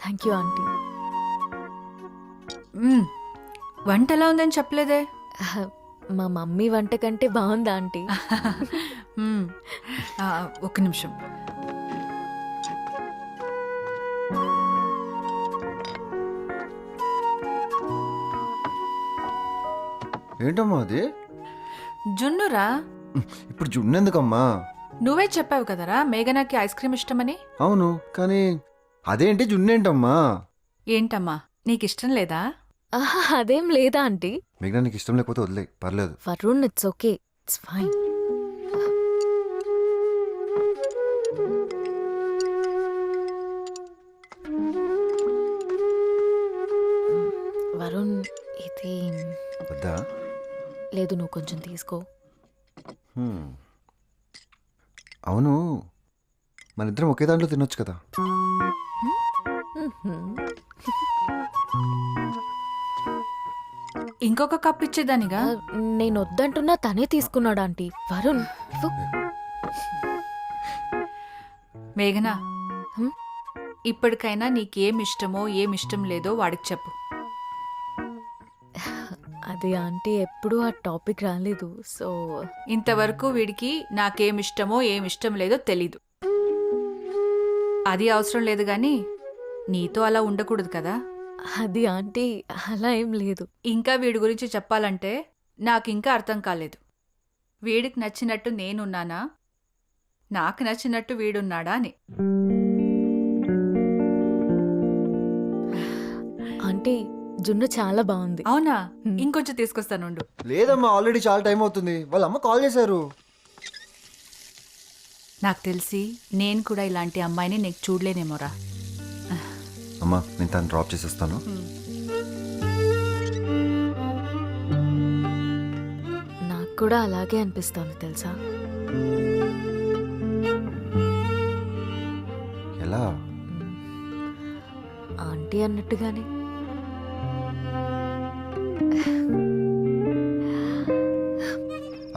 Thank you aunty. వంట ఎలా ఉందని చెప్పలేదే? మా మమ్మీ వంట కంటే బాగుందా ఆంటీ? ఒక్క నిమిషం. ఏంటమ్మా అది? జున్నురా. ఇప్పుడు జున్ను ఎందుకమ్మా? నువ్వే చెప్పావు కదరా మేఘనాకి ఐస్ క్రీమ్ ఇష్టమని. అవును, కానీ అదేంటి జున్నేంటమ్మా? ఏంటమ్మా నీకిష్టం లేదా? అదేం లేదా ఆంటీ. మిగతా నీకు ఇష్టం లేకపోతే వదిలే, పర్లేదు. Varun it's okay, it's fine. Varun ఇది వద్దా? లేదు, నువ్వు కొంచెం తీసుకో. అవును, మన ఇద్దరం ఒకే దాంట్లో తినొచ్చు కదా. ఇంకొక కప్ ఇచ్చేదానిగా. నేను వద్దంటున్నా తనే తీసుకున్నాడు ఆంటీ. వరుణ్ ఇవ్వు. మేఘనా, హ్మ్? ఇప్పటికైనా నీకేం ఇష్టమో ఏం ఇష్టం లేదో వాడికి చెప్పు. అది ఆంటీ ఎప్పుడూ ఆ టాపిక్ రాలేదు, సో ఇంతవరకు వీడికి నాకేం ఇష్టమో ఏం ఇష్టం లేదో తెలీదు. అది అవసరం లేదు గాని నీతో అలా ఉండకూడదు కదా. అది ఆంటీ అలా ఏం లేదు. ఇంకా వీడి గురించి చెప్పాలంటే నాకింకా అర్థం కాలేదు. వీడికి నచ్చినట్టు నేనున్నానా, నాకు నచ్చినట్టు వీడున్నాడా అని. ఆంటీ జున్ను చాలా బాగుంది. అవునా? ఇంకొంచెం తీసుకొస్తానుండు. లేదమ్మా, ఆల్రెడీ చాలా టైం అవుతుంది. వాళ్ళ అమ్మ కాల్ చేశారు. నాకు తెలిసి నేను కూడా ఇలాంటి అమ్మాయిని నీకు చూడలేనేమోరా. అమ్మా, నేను తను డ్రాప్ చేసేస్తాను. నాకు కూడా అలాగే అనిపిస్తుంది తెలుసా. ఎలా? ఆంటీ అన్నట్టుగానే.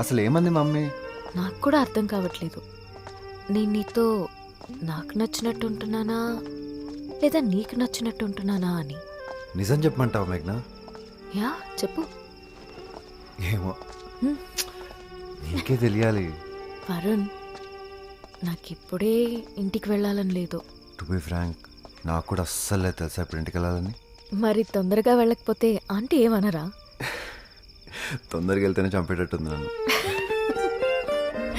అసలు ఏమంది మమ్మీ? నాకు కూడా అర్థం కావట్లేదు. నేను నీతో నాకు నచ్చినట్టు ఉంటున్నానా లేదా నీకు నచ్చినట్టు ఉంటున్నానా అని. నిజం చెప్పమంటావా మేఘ్నా? యా చెప్పు. ఏమో, నీకే తెలియాలి. వరుణ్, నాకిప్పుడే ఇంటికి వెళ్ళాలని లేదు. టు బి ఫ్రాంక్, నాకు కూడా అస్సలు లేదు తెలుసా ఇప్పుడు ఇంటికి వెళ్ళాలని. మరి తొందరగా వెళ్ళకపోతే ఆంటీ ఏమనరా? తొందరగా వెళ్తేనే చంపేటట్టుంది నన్ను.